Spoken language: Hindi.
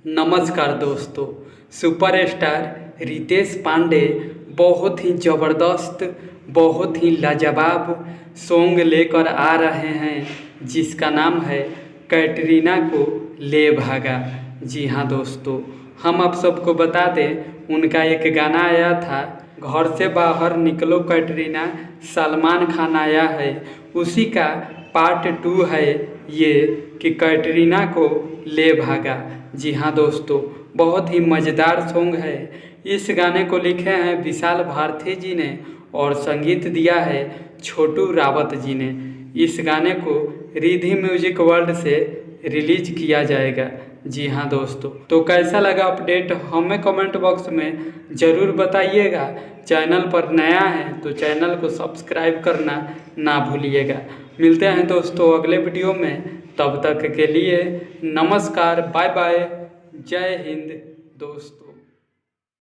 नमस्कार दोस्तों। सुपरस्टार रितेश पांडे बहुत ही ज़बरदस्त, बहुत ही लाजवाब सॉन्ग लेकर आ रहे हैं जिसका नाम है कैटरीना को ले भागा। जी हाँ दोस्तों, हम आप सबको बता दें उनका एक गाना आया था, घर से बाहर निकलो कैटरीना, सलमान खान आया है, उसी का पार्ट 2 है ये कि कैटरीना को ले भागा। जी हाँ दोस्तों, बहुत ही मज़ेदार सॉन्ग है। इस गाने को लिखे हैं विशाल भारती जी ने और संगीत दिया है छोटू रावत जी ने। इस गाने को रिधि म्यूजिक वर्ल्ड से रिलीज किया जाएगा। जी हाँ दोस्तों, तो कैसा लगा अपडेट हमें कमेंट बॉक्स में ज़रूर बताइएगा। चैनल पर नया है तो चैनल को सब्सक्राइब करना ना भूलिएगा। मिलते हैं दोस्तों अगले वीडियो में, तब तक के लिए नमस्कार, बाय बाय, जय हिंद दोस्तों।